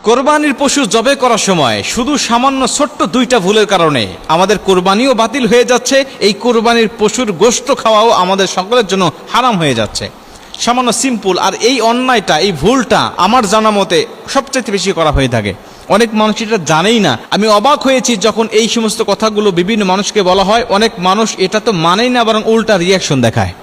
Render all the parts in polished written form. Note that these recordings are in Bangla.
কোরবানির পশু জবে করার সময় শুধু সামান্য ছোট্ট দুইটা ভুলের কারণে আমাদের কোরবানিও বাতিল হয়ে যাচ্ছে, এই কোরবানির পশুর গোশত খাওয়াও আমাদের সকলের জন্য হারাম হয়ে যাচ্ছে। সামান্য সিম্পল। আর এই অন্যায়টা, এই ভুলটা আমার জানা মতে সবচেয়ে বেশি করা হয়ে থাকে। অনেক মানুষ এটা জানেই না। আমি অবাক হয়েছি যখন এই সমস্ত কথাগুলো বিভিন্ন মানুষকে বলা হয়, অনেক মানুষ এটা তো মানেই না, বরং উল্টা রিয়াকশন দেখায়।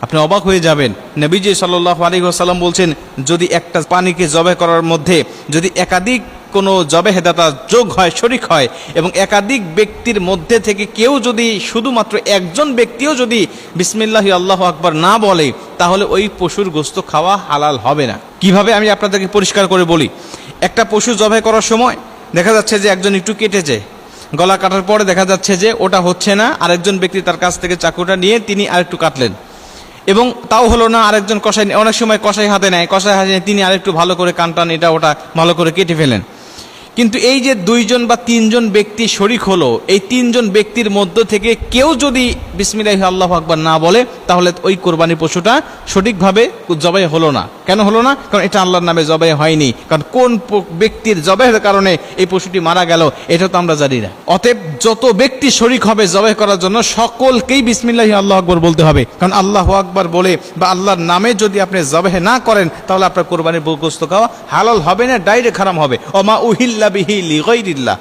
আপনি অবাক হয়ে যাবেন। নবীজি সাল্লাল্লাহু আলাইহি ওয়াসাল্লাম বলছেন, যদি একটা প্রাণীকে জবাই করার মধ্যে যদি একাধিক কোনো জবেহদাতা যোগ হয়, শরিক হয়, এবং একাধিক ব্যক্তির মধ্যে থেকে কেউ যদি শুধুমাত্র একজন ব্যক্তিও যদি বিসমিল্লাহি আল্লাহু আকবার না বলে, তাহলে ওই পশুর গোশত খাওয়া হালাল হবে না। কিভাবে আমি আপনাদেরকে পরিষ্কার করে বলি। একটা পশু জবাই করার সময় দেখা যাচ্ছে যে একজন একটু কেটেছে, গলা কাটার পরে দেখা যাচ্ছে যে ওটা হচ্ছে না, আরেকজন ব্যক্তি তার কাছ থেকে চাকুটা নিয়ে তিনি আরেকটু কাটলেন, এবং তাও হলো না। আরেকজন কষাই, অনেক সময় কষাই হাতে নেয়, কষাই হাতে নিয়ে তিনি আরেকটু ভালো করে কানটান এটা ওটা ভালো করে কেটে ফেলেন। কিন্তু এই যে দুইজন বা তিনজন ব্যক্তি শরিক হলো, এই তিনজন ব্যক্তির মধ্য থেকে কেউ যদি বিসমিল্লাহি আল্লাহু আকবার না বলে, তাহলে ওই কোরবানি পশুটা সঠিকভাবে জবাই হলো না। কেন হলো না? কারণ এটা আল্লাহর নামে জবাই হয়নি। কারণ কোন ব্যক্তির জবাইয়ের কারণে এই পশুটি মারা গেল এটা তো আমরা জানি না। অতএব যত ব্যক্তি শরিক হবে জবাই করার জন্য, সকলকেই বিসমিল্লাহি আল্লাহু আকবার বলতে হবে। কারণ আল্লাহু আকবার বলে বা আল্লাহর নামে যদি আপনি জবাই না করেন, তাহলে আপনার কোরবানির গোশত খাওয়া হালাল হবে না, ডাইরেক্ট হারাম হবে। ওমা উহিল্লা বিহি লিগাইরিল্লাহ,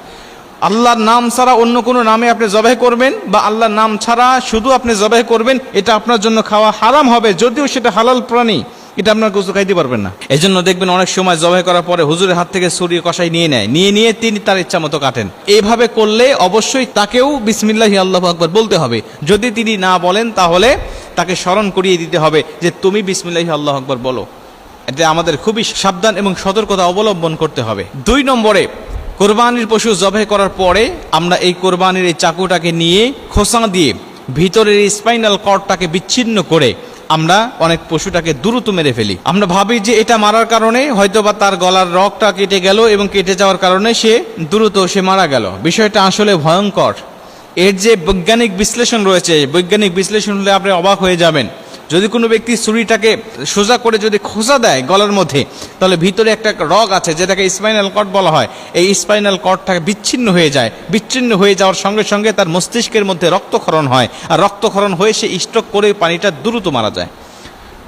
আল্লাহর নাম ছাড়া অন্য কোনো নামে আপনি জবাই করবেন বা আল্লাহর নাম ছাড়া শুধু আপনি জবাই করবেন, এটা আপনার জন্য খাওয়া হারাম হবে। যদিও সেটা হালাল প্রাণী, এটা আপনার গোশত খাইতে পারবেন না। এই জন্য দেখবেন অনেক সময় জবাই করার পরে হুজুরের হাত থেকে ছুরি কষাই নিয়ে নেয়, নিয়ে তিনি তার ইচ্ছা মতো কাটেন। এইভাবে করলে অবশ্যই তাকেও বিসমিল্লাহি আল্লাহু আকবার বলতে হবে। যদি তিনি না বলেন, তাহলে তাকে স্মরণ করিয়ে দিতে হবে যে তুমি বিসমিল্লাহি আল্লাহু আকবার বলো। এটা আমাদের খুবই সাবধান এবং সতর্কতা অবলম্বন করতে হবে। 2 নম্বরে, কোরবানির পশু জবাই করার পরে আমরা এই কোরবানির এই চাকুটাকে নিয়ে খোসা দিয়ে ভিতরের স্পাইনাল কর্ডটাকে বিচ্ছিন্ন করে আমরা অনেক পশুটাকে দ্রুত মেরে ফেলি। আমরা ভাবি যে এটা মারার কারণে হয়তোবা তার গলার রগটা কেটে গেল, এবং কেটে যাওয়ার কারণে সে মারা গেল। বিষয়টা আসলে ভয়ঙ্কর। এর যে বৈজ্ঞানিক বিশ্লেষণ রয়েছে, বৈজ্ঞানিক বিশ্লেষণ হলে আপনি অবাক হয়ে যাবেন। যদি কোনো ব্যক্তি ছুরিটাকে সোজা করে যদি খোঁচা দেয় গলার মধ্যে, তাহলে ভিতরে একটা রগ আছে যেটাকে স্পাইনাল কর্ড বলা হয়। এই স্পাইনাল কর্ডটাকে বিচ্ছিন্ন হয়ে যায়। বিচ্ছিন্ন হয়ে যাওয়ার সঙ্গে সঙ্গে তার মস্তিষ্কের মধ্যে রক্তক্ষরণ হয়, আর রক্তক্ষরণ হয়ে সে স্ট্রোক করে পানিটা দ্রুত মারা যায়।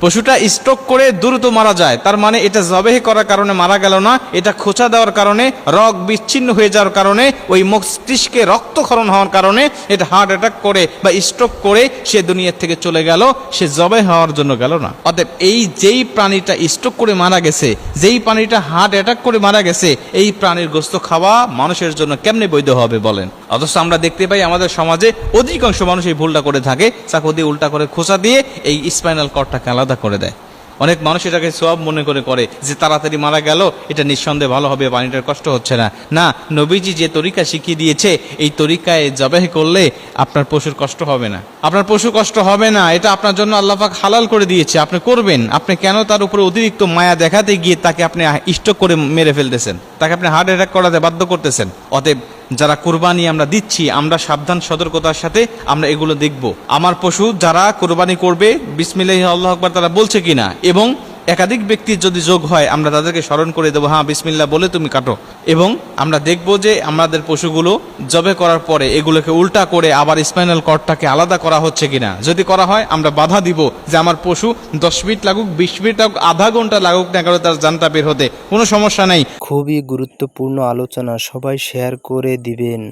পশুটা স্ট্রোক করে দ্রুত মারা যায়। তার মানে এটা জবাই করার কারণে মারা গেল না, এটা খোঁচা দেওয়ার কারণে, রগ বিচ্ছিন্ন হয়ে যাওয়ার কারণে, ওই মস্তিষ্কে রক্তক্ষরণ হওয়ার কারণে এটা হার্ট অ্যাটাক করে বা স্ট্রোক করে সে দুনিয়া থেকে চলে গেল, সে জবাই হওয়ার জন্য গেল না। অতএব এই যেই প্রাণীটা স্ট্রোক করে মারা গেছে, যেই প্রাণীটা হার্ট অ্যাটাক করে মারা গেছে, এই প্রাণীর গোশত খাওয়া মানুষের জন্য কেমনে বৈধ হবে বলেন? অথচ আমরা দেখতে পাই আমাদের সমাজে অধিকাংশ মানুষ এই ভুলটা করে থাকে, চাকু দিয়ে উল্টা করে খোঁচা দিয়ে এই স্পাইনাল কর্ডটাকে আলাদা করে দেয়। অনেক মানুষ এটাকে সওয়াব মনে করে যে তাড়াতাড়ি মারা গেল, এটা নিঃসন্দেহে ভালো হবে, পানিটার কষ্ট হচ্ছে না। না, নবীজি যে তরিকা শিখিয়ে দিয়েছে, এই তরিকায় জবাই করলে আপনার পশুর কষ্ট হবে না। আপনার পশু কষ্ট হবে না, এটা আপনার জন্য আল্লাহ পাক হালাল করে দিয়েছে, আপনি করবেন। আপনি কেন তার উপরে অতিরিক্ত মায়া দেখাতে গিয়ে তাকে আপনি স্ট্রোক করে মেরে ফেলতেছেন, তাকে আপনি হার্ট অ্যাটাক করাতে বাধ্য করতেছেন? অতএব যারা কোরবানি আমরা দিচ্ছি, আমরা সাবধান সতর্কতার সাথে আমরা এগুলো দেখব। আমার পশু যারা কোরবানি করবে, বিসমিল্লাহি আল্লাহু আকবার তারা বলছে কিনা, এবং একাধিক ব্যক্তির যদি যোগ হয়, আমরা তাদেরকে স্মরণ করে দেবো, হ্যাঁ বিসমিল্লাহ বলে তুমি কাটো। এবং আমরা দেখব যে আমাদের পশুগুলো জবে করার পরে এগুলোকে উল্টা করে আবার স্পাইনাল কর্ডটাকে আলাদা করা হচ্ছে কিনা। যদি করা হয়, আমরা বাধা দিব যে আমার পশু 10 মিনিট লাগুক, 20 মিনিট লাগুক, আধা ঘন্টা লাগুক না কেন, তার জানটা বের হতে কোনো সমস্যা নেই। খুবই গুরুত্বপূর্ণ আলোচনা, সবাই শেয়ার করে দিবেন।